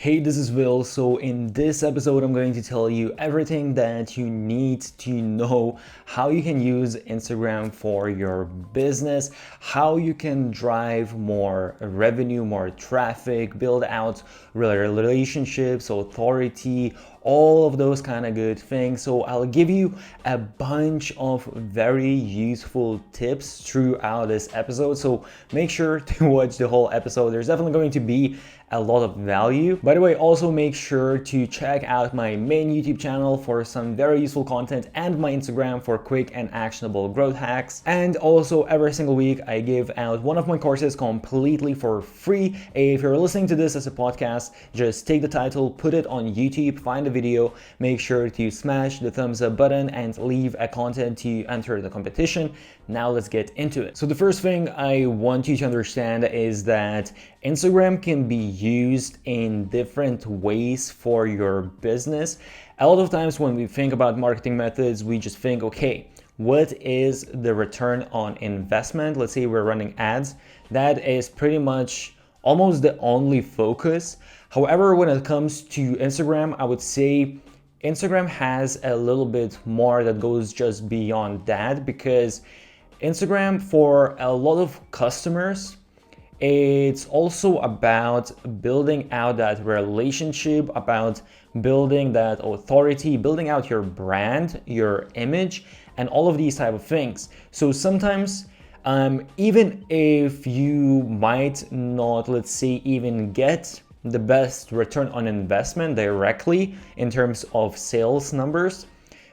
Hey, this is Will. So in this episode, I'm going to tell you everything that you need to know, how you can use Instagram for your business, how you can drive more revenue, more traffic, build out relationships, authority, all of those kind of good things. So I'll give you a bunch of very useful tips throughout this episode. So make sure to watch the whole episode. There's definitely going to be a lot of value. By the way, also make sure to check out my main YouTube channel for some very useful content and my Instagram for quick and actionable growth hacks. And also every single week I give out one of my courses completely for free. If you're listening to this as a podcast, just take the title, put it on YouTube, find the video, make sure to smash the thumbs up button and leave a content to enter the competition. Now let's get into it. So the first thing I want you to understand is that Instagram can be used in different ways for your business. A lot of times when we think about marketing methods, we just think, okay, what is the return on investment? Let's say we're running ads. That is pretty much almost the only focus. However, when it comes to Instagram, I would say Instagram has a little bit more that goes just beyond that, because Instagram, for a lot of customers, it's also about building out that relationship, about building that authority, building out your brand, your image, and all of these type of things. So sometimes, even if you might not, let's say, even get the best return on investment directly in terms of sales numbers,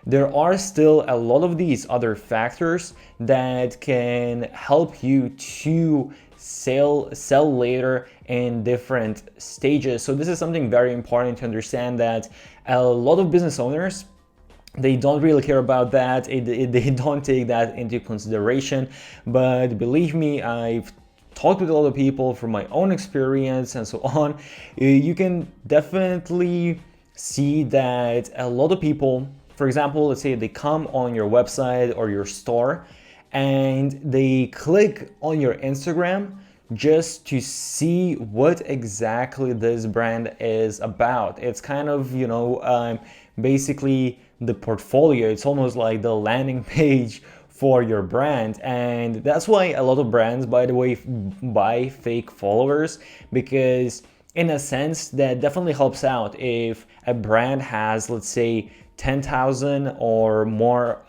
there are still a lot of these other factors that can help you to sell later in different stages. So this is something very important to understand, that a lot of business owners, they don't really care about that. They don't take that into consideration. But believe me, I've talked with a lot of people from my own experience and so on. You can definitely see that a lot of people, for example, let's say they come on your website or your store and they click on your Instagram just to see what exactly this brand is about. It's kind of, basically the portfolio. It's almost like the landing page for your brand. And that's why a lot of brands, by the way, buy fake followers, because in a sense that definitely helps out. If a brand has, let's say, 10,000 or more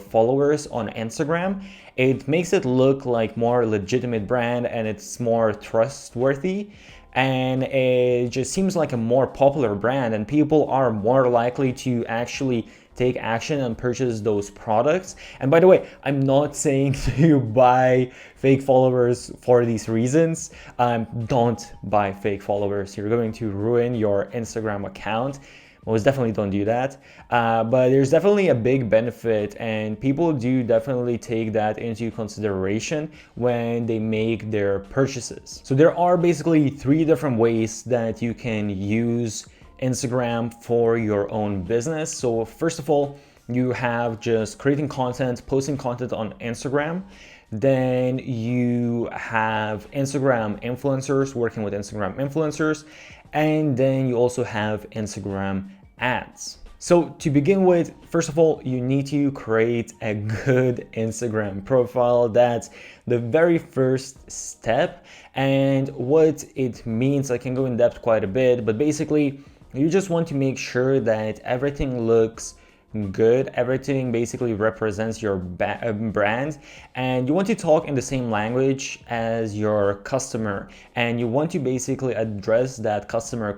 followers on Instagram, it makes it look like more legitimate brand and it's more trustworthy, and it just seems like a more popular brand, and people are more likely to actually take action and purchase those products. And by the way, I'm not saying to buy fake followers for these reasons. Don't buy fake followers. You're going to ruin your Instagram account. Most definitely don't do that. But there's definitely a big benefit, and people do definitely take that into consideration when they make their purchases. So there are basically 3 different ways that you can use Instagram for your own business. So first of all, you have just creating content, posting content on Instagram. Then you have Instagram influencers, working with Instagram influencers. And then you also have Instagram ads. So to begin with, first of all, you need to create a good Instagram profile. That's the very first step. And what it means, I can go in depth quite a bit, but basically you just want to make sure that everything looks good, everything basically represents your brand, and you want to talk in the same language as your customer, and you want to basically address that customer.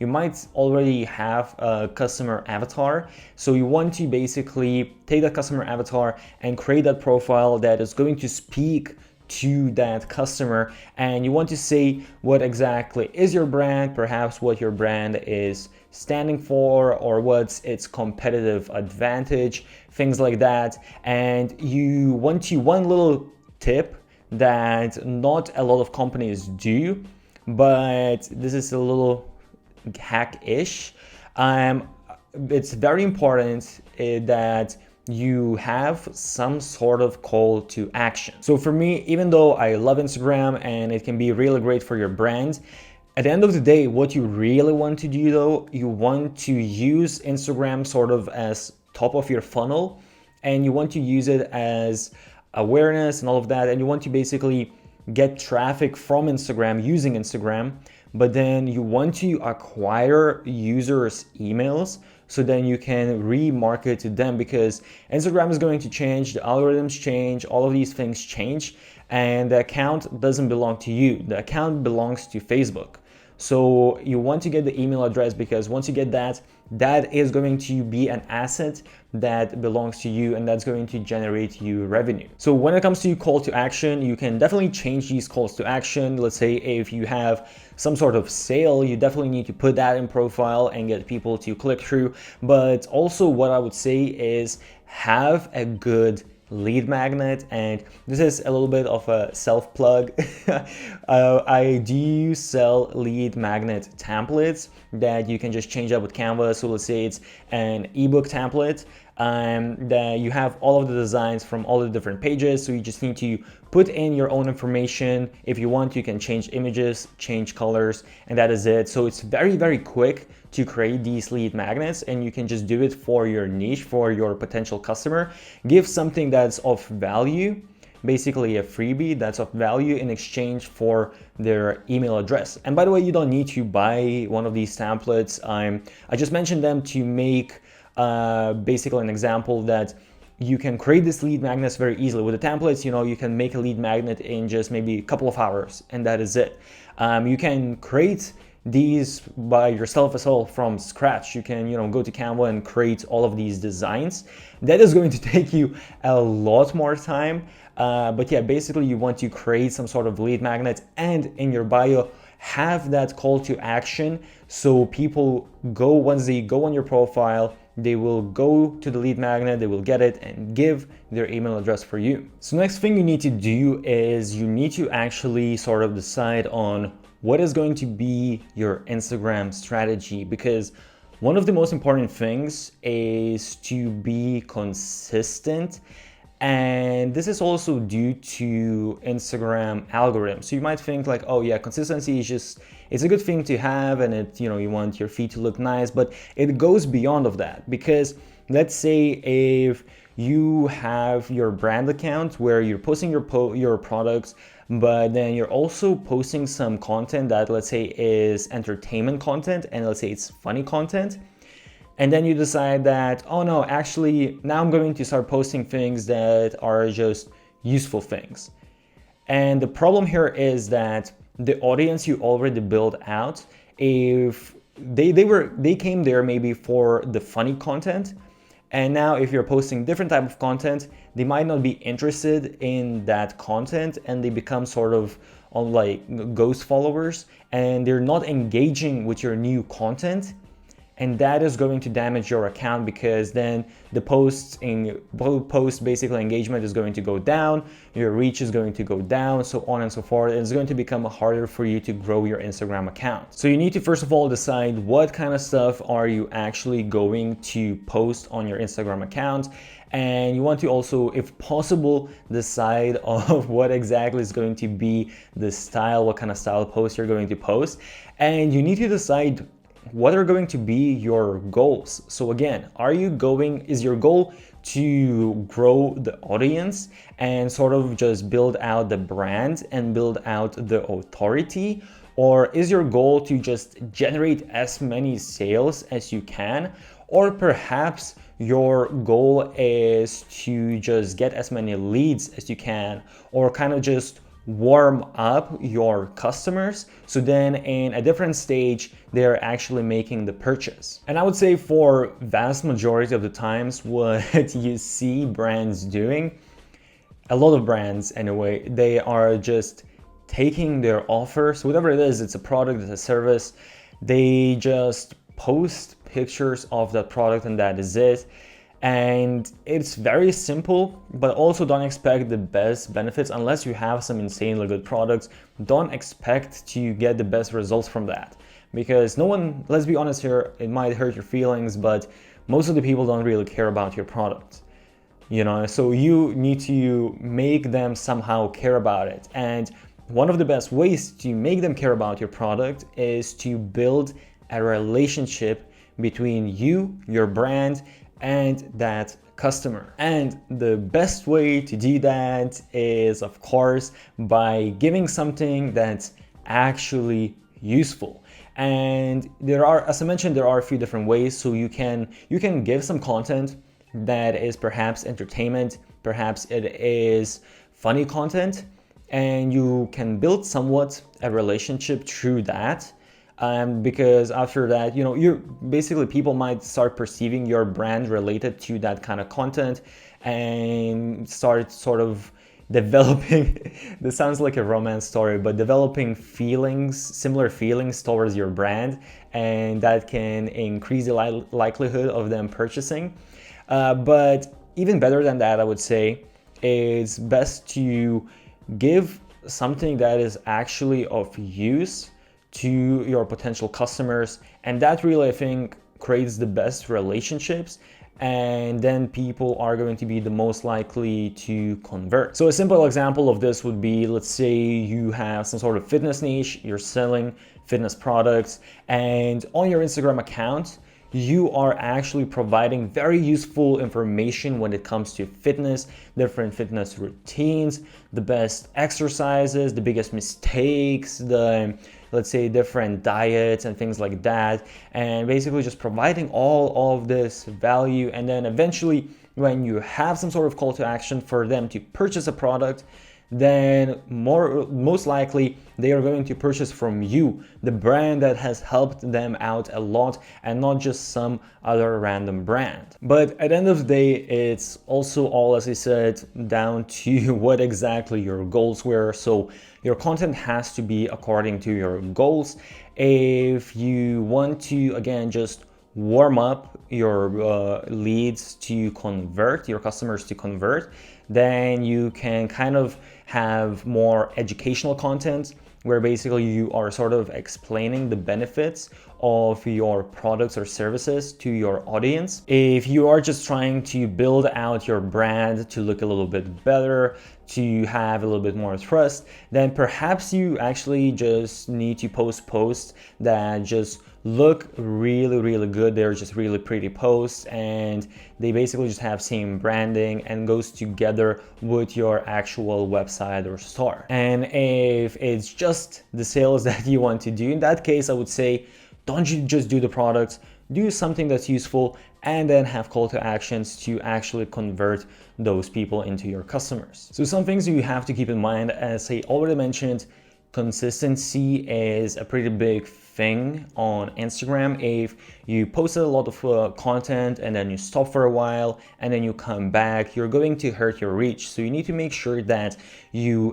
You might already have a customer avatar, so you want to basically take that customer avatar and create that profile that is going to speak to that customer, and you want to say what exactly is your brand, perhaps what your brand is standing for or what's its competitive advantage, things like that. And you want to, one little tip that not a lot of companies do, but this is a little hack-ish. It's very important that you have some sort of call to action. So for me, even though I love Instagram and it can be really great for your brand, At the end of the day, what you really want to do though, you want to use Instagram sort of as top of your funnel, and you want to use it as awareness and all of that, and you want to basically get traffic from Instagram using Instagram, but then you want to acquire users' emails so then you can remarket to them, because Instagram is going to change, the algorithms change, all of these things change, and the account doesn't belong to you. The account belongs to Facebook. So you want to get the email address, because once you get that, that is going to be an asset that belongs to you, and that's going to generate you revenue. So when it comes to call to action, you can definitely change these calls to action. Let's say if you have some sort of sale, you definitely need to put that in profile and get people to click through. But also what I would say is have a good lead magnet, and this is a little bit of a self plug. I do sell lead magnet templates that you can just change up with Canva. So let's say it's an ebook template that you have all of the designs from all the different pages, so you just need to put in your own information. If you want, you can change images, change colors, and that is it. So it's very, very quick to create these lead magnets, and you can just do it for your niche, for your potential customer. Give something that's of value, basically a freebie that's of value in exchange for their email address. And by the way, you don't need to buy one of these templates. I just mentioned them to make basically an example that you can create this lead magnets very easily. With the templates, you can make a lead magnet in just maybe a couple of hours, and that is it. You can create these by yourself as well from scratch. You can go to Canva and create all of these designs. That is going to take you a lot more time, but yeah, basically you want to create some sort of lead magnet, and in your bio have that call to action, so people once they go on your profile, they will go to the lead magnet, they will get it and give their email address for you. So next thing you need to do is you need to actually sort of decide on what is going to be your Instagram strategy, because one of the most important things is to be consistent. And this is also due to Instagram algorithms. So you might think like, oh yeah, consistency is it's a good thing to have, and you want your feed to look nice, but it goes beyond of that. Because let's say if you have your brand account where you're posting your products, but then you're also posting some content that, let's say, is entertainment content, and let's say it's funny content, and then you decide that, oh no, actually now I'm going to start posting things that are just useful things. And the problem here is that the audience you already built out, if they came there maybe for the funny content, and now if you're posting different type of content, they might not be interested in that content, and they become sort of on like ghost followers, and they're not engaging with your new content. And that is going to damage your account, because then the post basically engagement is going to go down, your reach is going to go down, so on and so forth. It's going to become harder for you to grow your Instagram account. So you need to first of all decide what kind of stuff are you actually going to post on your Instagram account. And you want to also, if possible, decide of what exactly is going to be the style, what kind of style post you're going to post. And you need to decide what are going to be your goals. So again, is your goal to grow the audience and sort of just build out the brand and build out the authority? Or is your goal to just generate as many sales as you can? Or perhaps your goal is to just get as many leads as you can, or kind of just warm up your customers, so then in a different stage they're actually making the purchase. And I would say for vast majority of the times, what you see brands doing, a lot of brands anyway, they are just taking their offers, whatever it is, it's a product, it's a service, they just post pictures of that product and that is it. And it's very simple, but also don't expect the best benefits unless you have some insanely good products. Don't expect to get the best results from that, because no one, let's be honest here, it might hurt your feelings, but most of the people don't really care about your product. So you need to make them somehow care about it. And one of the best ways to make them care about your product is to build a relationship between you, your brand, and that customer. And the best way to do that is, of course, by giving something that's actually useful. And there are, as I mentioned, there are a few different ways. So you can give some content that is perhaps entertainment, perhaps it is funny content, and you can build somewhat a relationship through that. Because after that, you're basically, people might start perceiving your brand related to that kind of content and start sort of developing this sounds like a romance story, but developing feelings, similar feelings towards your brand, and that can increase the likelihood of them purchasing. But even better than that, I would say it's best to give something that is actually of use to your potential customers, and that really, I think, creates the best relationships, and then people are going to be the most likely to convert. So a simple example of this would be, let's say you have some sort of fitness niche, you're selling fitness products, and on your Instagram account you are actually providing very useful information when it comes to fitness, different fitness routines, the best exercises, the biggest mistakes, let's say different diets and things like that, and basically just providing all of this value. And then eventually, when you have some sort of call to action for them to purchase a product, then most likely they are going to purchase from you, the brand that has helped them out a lot, and not just some other random brand. But at the end of the day, it's also all, as I said, down to what exactly your goals were. So your content has to be according to your goals. If you want to, again, just warm up your leads to convert, your customers to convert, then you can kind of have more educational content where basically you are sort of explaining the benefits of your products or services to your audience. If you are just trying to build out your brand to look a little bit better, to have a little bit more trust, then perhaps you actually just need to post posts that just look really good. They're just really pretty posts, and they basically just have same branding and goes together with your actual website or store. And if it's just the sales that you want to do, in that case, I would say don't you just do the products, do something that's useful, and then have call to actions to actually convert those people into your customers. So some things you have to keep in mind, as I already mentioned, consistency is a pretty big thing on Instagram. If you posted a lot of content and then you stop for a while and then you come back, you're going to hurt your reach. So you need to make sure that you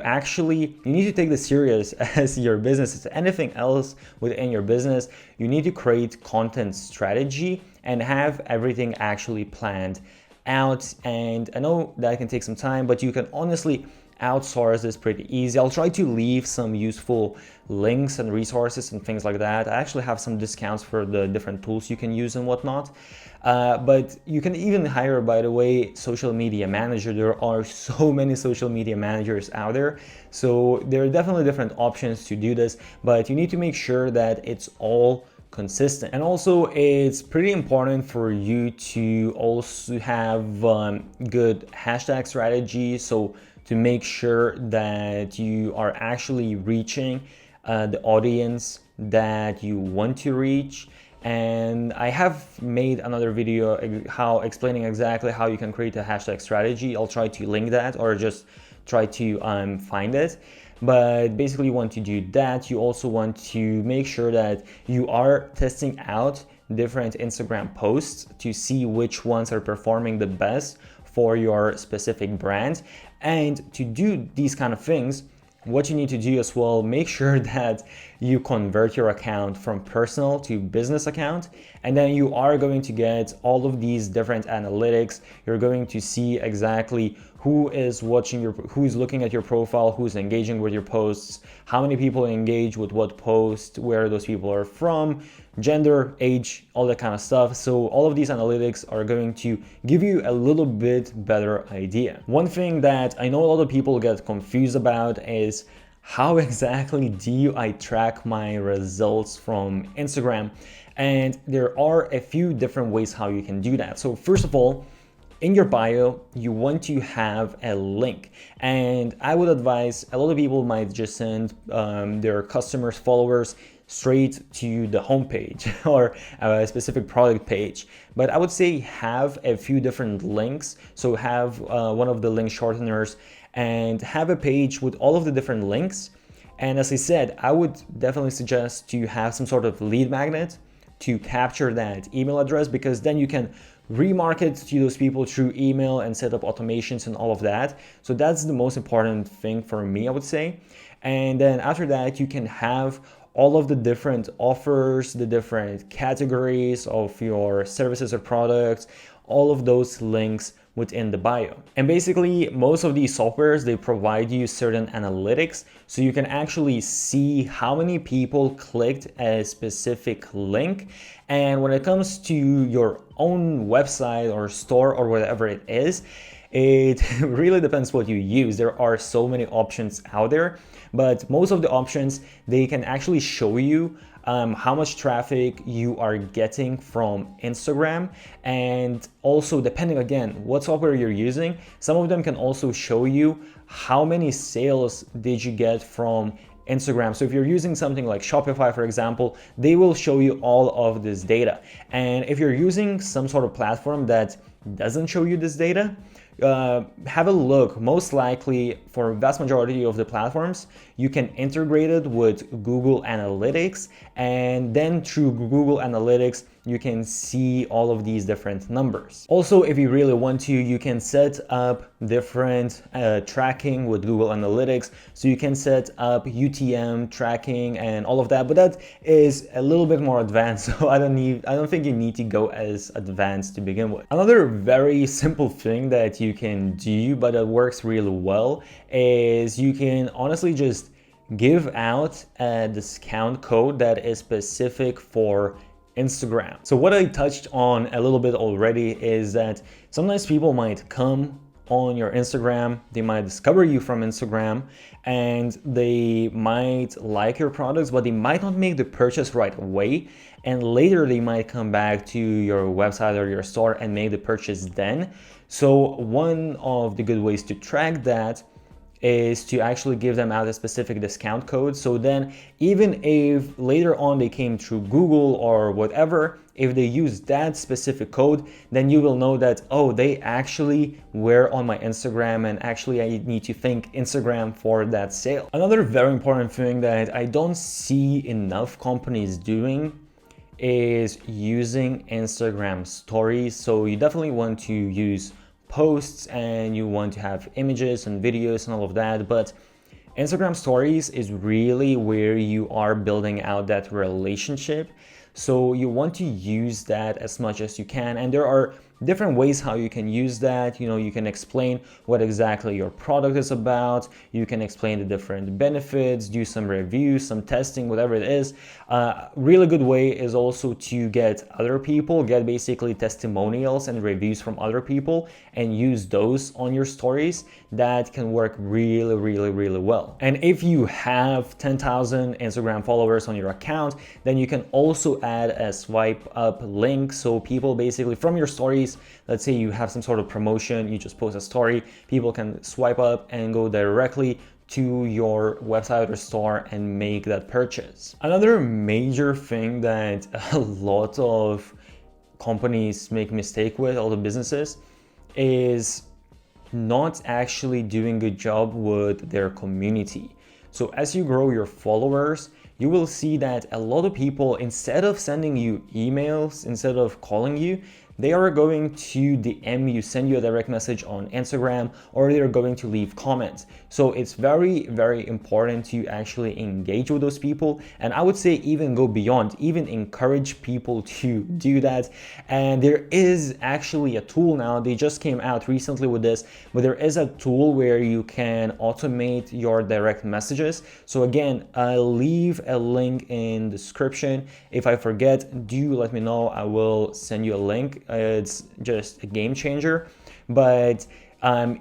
need to take this serious as your business. As anything else within your business, you need to create content strategy and have everything actually planned out. And I know that can take some time, but you can honestly outsource is pretty easy. I'll try to leave some useful links and resources and things like that. I actually have some discounts for the different tools you can use and whatnot. But you can even hire, by the way, social media manager. There are so many social media managers out there. So there are definitely different options to do this, but you need to make sure that it's all consistent. And also it's pretty important for you to also have good hashtag strategy. So to make sure that you are actually reaching the audience that you want to reach. And I have made another video explaining exactly how you can create a hashtag strategy. I'll try to link that or just try to find it. But basically you want to do that. You also want to make sure that you are testing out different Instagram posts to see which ones are performing the best for your specific brand. And to do these kind of things, what you need to do as well, make sure that you convert your account from personal to business account, and then you are going to get all of these different analytics. You're going to see exactly who is who's looking at your profile, who's engaging with your posts, how many people engage with what post, where those people are from, gender, age, all that kind of stuff. So all of these analytics are going to give you a little bit better idea. One thing that I know a lot of people get confused about is how exactly do I track my results from Instagram? And there are a few different ways how you can do that. So first of all, in your bio, you want to have a link. And I would advise, a lot of people might just send their customers, followers straight to the homepage or a specific product page. But I would say have a few different links. So have one of the link shorteners and have a page with all of the different links. And as I said, I would definitely suggest to have some sort of lead magnet to capture that email address, because then you can remarket to those people through email and set up automations and all of that. So that's the most important thing for me, I would say. And then after that, you can have all of the different offers, the different categories of your services or products, all of those links within the bio. And basically, most of these softwares, they provide you certain analytics, so you can actually see how many people clicked a specific link. And when it comes to your own website or store or whatever it is, it really depends what you use. There are so many options out there, but most of the options, they can actually show you how much traffic you are getting from Instagram. And also, depending again what software you're using, some of them can also show you how many sales did you get from Instagram. So if you're using something like Shopify, for example, they will show you all of this data. And if you're using some sort of platform that doesn't show you this data, have a look. Most likely, for vast majority of the platforms, you can integrate it with Google Analytics, and then through Google Analytics, you can see all of these different numbers. Also, if you really want to, you can set up different tracking with Google Analytics. So you can set up UTM tracking and all of that, but that is a little bit more advanced. So I don't think you need to go as advanced to begin with. Another very simple thing that you can do, but it works really well, is you can honestly just give out a discount code that is specific for Instagram. So what I touched on a little bit already is that sometimes people might come on your Instagram, they might discover you from Instagram, and they might like your products, but they might not make the purchase right away. And later they might come back to your website or your store and make the purchase then. So one of the good ways to track that is to actually give them out a specific discount code. So then even if later on they came through Google or whatever, if they use that specific code, then you will know that, oh, they actually were on my Instagram, and actually I need to thank Instagram for that sale. Another very important thing that I don't see enough companies doing is using Instagram stories. So you definitely want to use posts and you want to have images and videos and all of that, but Instagram stories is really where you are building out that relationship. So you want to use that as much as you can, and there are different ways how you can use that. You know, you can explain what exactly your product is about, you can explain the different benefits, do some reviews, some testing, whatever it is. Really good way is also to get other people, get basically testimonials and reviews from other people, and use those on your stories. That can work really, really, really well. And if you have 10,000 Instagram followers on your account, then you can also add a swipe up link. So people basically from your stories, let's say you have some sort of promotion, you just post a story, people can swipe up and go directly to your website or store and make that purchase. Another major thing that a lot of companies make mistake with, all the businesses, is not actually doing a good job with their community. So as you grow your followers, you will see that a lot of people, instead of sending you emails, instead of calling you, they are going to DM you, send you a direct message on Instagram, or they're going to leave comments. So it's very, very important to actually engage with those people. And I would say even go beyond, even encourage people to do that. And there is actually a tool now, they just came out recently with this, but there is a tool where you can automate your direct messages. So again, I'll leave a link in the description. If I forget, do let me know, I will send you a link. It's just a game changer. But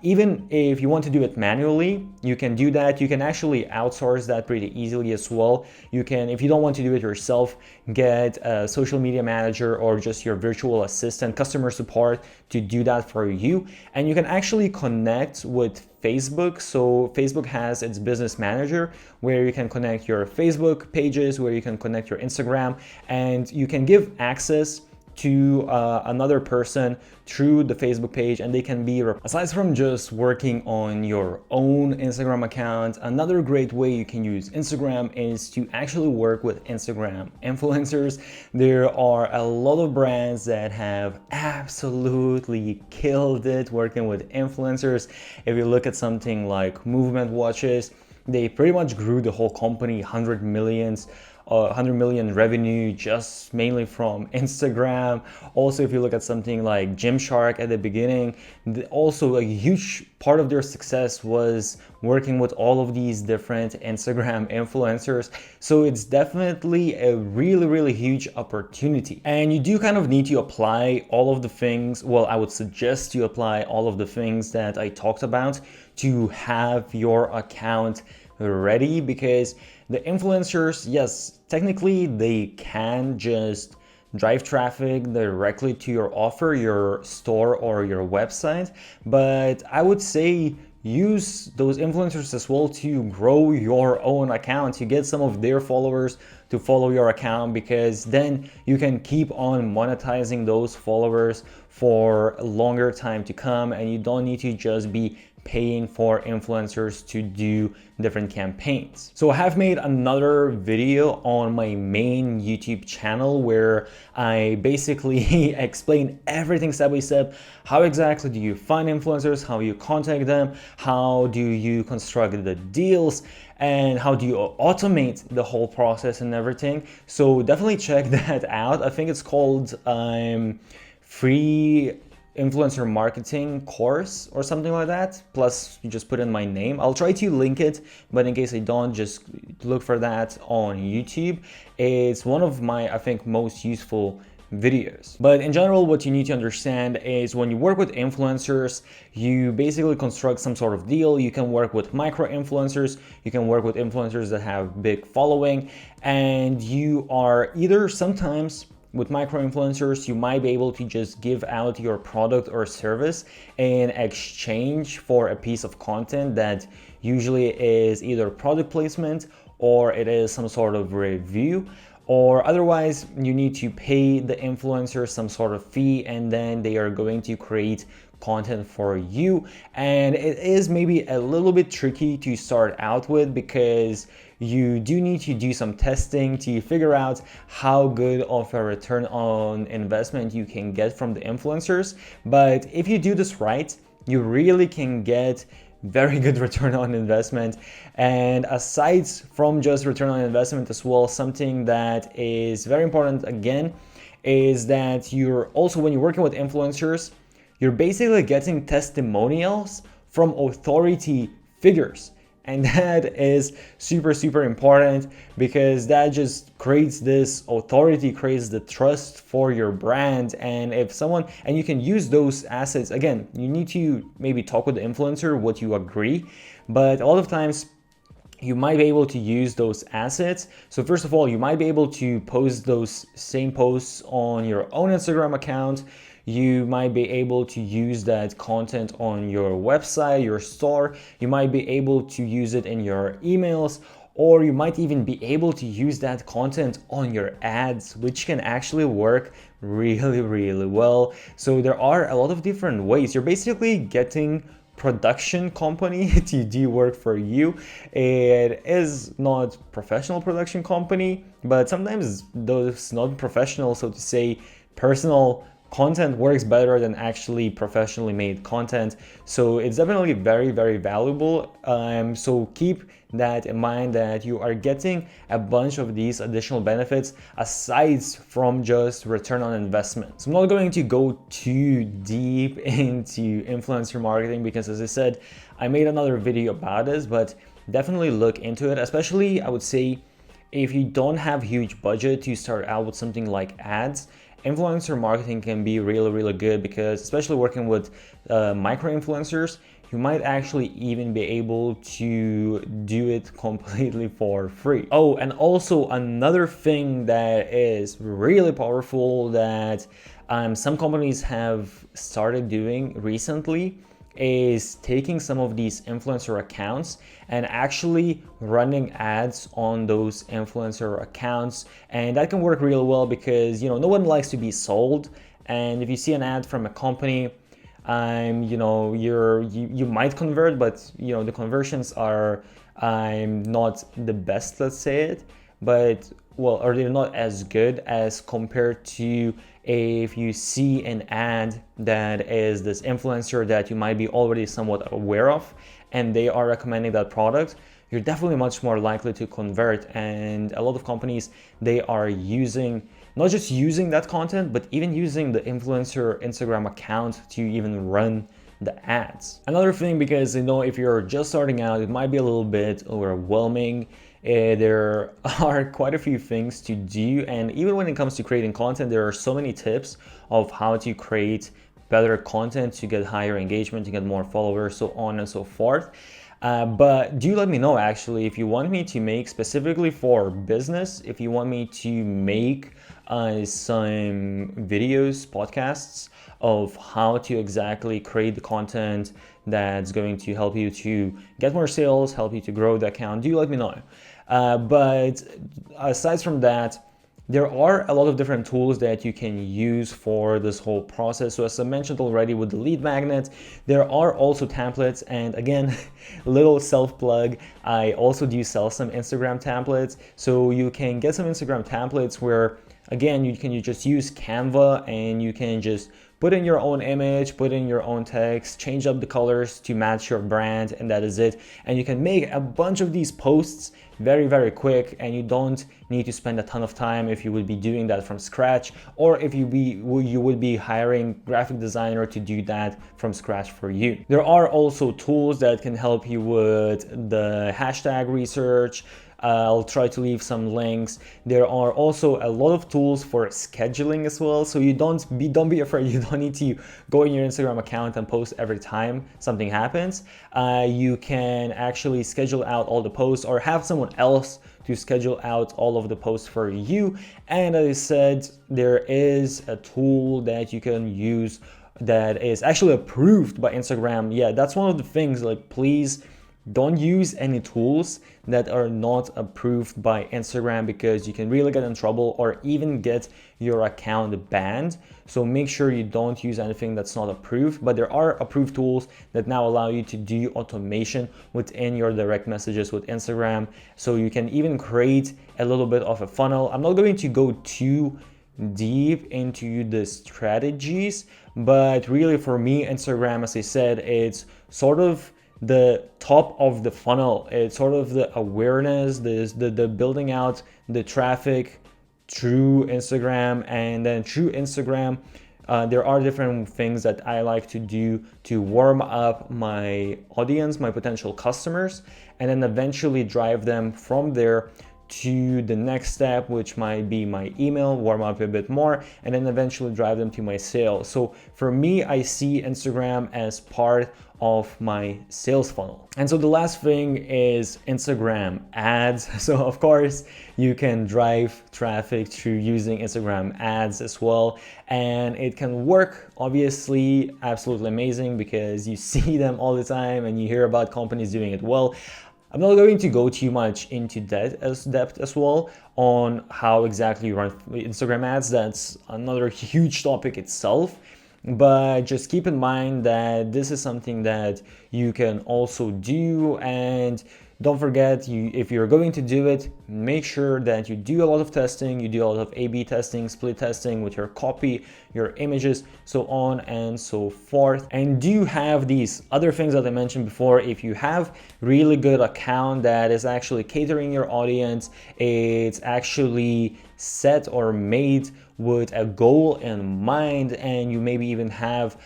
Even if you want to do it manually, you can do that. You can actually outsource that pretty easily as well. You can, if you don't want to do it yourself, get a social media manager or just your virtual assistant, customer support to do that for you. And you can actually connect with Facebook. So Facebook has its business manager where you can connect your Facebook pages, where you can connect your Instagram, and you can give access to another person through the Facebook page, and they can be, aside from just working on your own Instagram account, another great way you can use Instagram is to actually work with Instagram influencers. There are a lot of brands that have absolutely killed it working with influencers. If you look at something like Movement Watches, they pretty much grew the whole company 100 million revenue just mainly from Instagram. Also, if you look at something like Gymshark at the beginning, also a huge part of their success was working with all of these different Instagram influencers. So it's definitely a really huge opportunity. And you do kind of need to apply all of the things. Well, I would suggest you apply all of the things that I talked about to have your account ready, because the influencers, yes, technically they can just drive traffic directly to your offer, your store, or your website, but I would say use those influencers as well to grow your own account. You get some of their followers to follow your account, because then you can keep on monetizing those followers for a longer time to come, and you don't need to just be paying for influencers to do different campaigns. So I have made another video on my main YouTube channel where I basically explain everything step by step. How exactly do you find influencers? How you contact them? How do you construct the deals? And how do you automate the whole process and everything? So definitely check that out. I think it's called Free Influencer Marketing Course or something like that. Plus you just put in my name. I'll try to link it, but in case I don't, just look for that on YouTube. It's one of my, I think, most useful videos. But in general, what you need to understand is when you work with influencers, you basically construct some sort of deal. You can work with micro influencers, you can work with influencers that have big following, and you are either sometimes with micro influencers, you might be able to just give out your product or service in exchange for a piece of content that usually is either product placement or it is some sort of review. Or otherwise, you need to pay the influencer some sort of fee, and then they are going to create content for you. And it is maybe a little bit tricky to start out with, because you do need to do some testing to figure out how good of a return on investment you can get from the influencers. But if you do this right, you really can get very good return on investment. And aside from just return on investment as well, something that is very important again is that you're also, when you're working with influencers, you're basically getting testimonials from authority figures. And that is super important, because that just creates this authority, creates the trust for your brand. And if someone, and you can use those assets, again, you need to maybe talk with the influencer what you agree, but a lot of times you might be able to use those assets. So first of all, you might be able to post those same posts on your own Instagram account. You might be able to use that content on your website, your store. You might be able to use it in your emails, or you might even be able to use that content on your ads, which can actually work really well. So there are a lot of different ways. You're basically getting production company to do work for you. It is not professional production company, but sometimes those not professional, so to say, personal content works better than actually professionally made content. So it's definitely very valuable. So keep that in mind, that you are getting a bunch of these additional benefits aside from just return on investment. So I'm not going to go too deep into influencer marketing, because as I said, I made another video about this, but definitely look into it. Especially, I would say, if you don't have huge budget to start out with something like ads, influencer marketing can be really, really good, because especially working with micro influencers, you might actually even be able to do it completely for free. Oh, and also another thing that is really powerful that some companies have started doing recently is taking some of these influencer accounts and actually running ads on those influencer accounts. And that can work really well because, no one likes to be sold. And if you see an ad from a company, you might convert, but the conversions are not the best, let's say it, but or they're not as good as compared to if you see an ad that is this influencer that you might be already somewhat aware of and they are recommending that product. You're definitely much more likely to convert. And a lot of companies, they are not just using that content, but even using the influencer Instagram account to even run the ads. Another thing, because if you're just starting out, it might be a little bit overwhelming. There are quite a few things to do, and even when it comes to creating content, there are so many tips of how to create better content to get higher engagement, to get more followers, so on and so forth. But do let me know actually if you want me to make specifically for business, if you want me to make some videos, podcasts of how to exactly create the content that's going to help you to get more sales, help you to grow the account, do let me know. But aside from that, there are a lot of different tools that you can use for this whole process. So as I mentioned already with the lead magnet, there are also templates. And again, little self-plug, I also do sell some Instagram templates. So you can get some Instagram templates where, again, you just use Canva and you can just put in your own image, put in your own text, change up the colors to match your brand, and that is it. And you can make a bunch of these posts very, very quick, and you don't need to spend a ton of time if you would be doing that from scratch, or if you would be hiring graphic designer to do that from scratch for you. There are also tools that can help you with the hashtag research. I'll try to leave some links. There are also a lot of tools for scheduling as well. So don't be afraid. You don't need to go in your Instagram account and post every time something happens. You can actually schedule out all the posts or have someone else to schedule out all of the posts for you. And as I said, there is a tool that you can use that is actually approved by Instagram. Yeah, that's one of the things, like, please don't use any tools that are not approved by Instagram, because you can really get in trouble or even get your account banned. So make sure you don't use anything that's not approved. But there are approved tools that now allow you to do automation within your direct messages with Instagram. So you can even create a little bit of a funnel. I'm not going to go too deep into the strategies, but really for me, Instagram, as I said, it's sort of the top of the funnel. It's sort of the awareness, the building out the traffic through Instagram. And then through Instagram, there are different things that I like to do to warm up my audience, my potential customers, and then eventually drive them from there to the next step, which might be my email, warm up a bit more, and then eventually drive them to my sales. So for me, I see Instagram as part of my sales funnel. And so the last thing is Instagram ads. So of course you can drive traffic through using Instagram ads as well. And it can work, obviously, absolutely amazing, because you see them all the time and you hear about companies doing it well. I'm not going to go too much into depth as well on how exactly you run Instagram ads. That's another huge topic itself. But just keep in mind that this is something that you can also do. And don't forget, if you're going to do it, make sure that you do a lot of testing, you do a lot of A/B testing, split testing with your copy, your images, so on and so forth. And do have these other things that I mentioned before. If you have really good account that is actually catering your audience, it's actually set or made with a goal in mind, and you maybe even have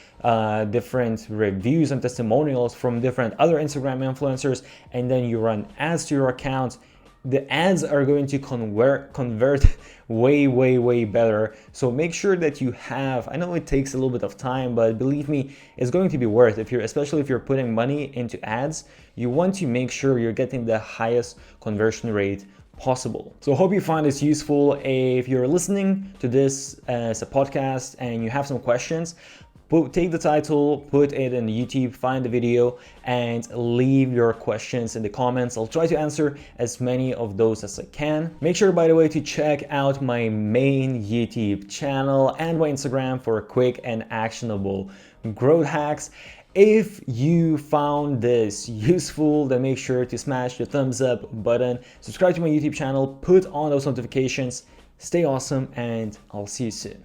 different reviews and testimonials from different other Instagram influencers, and then you run ads to your account, the ads are going to convert way better. So make sure that you have, I know it takes a little bit of time, but believe me, it's going to be worth it. Especially if you're putting money into ads, you want to make sure you're getting the highest conversion rate possible. So I hope you find this useful. If you're listening to this as a podcast and you have some questions, take the title, put it in YouTube, find the video, and leave your questions in the comments. I'll try to answer as many of those as I can. Make sure, by the way, to check out my main YouTube channel and my Instagram for quick and actionable growth hacks. If you found this useful, then make sure to smash the thumbs up button, subscribe to my YouTube channel, put on those notifications. Stay awesome, and I'll see you soon.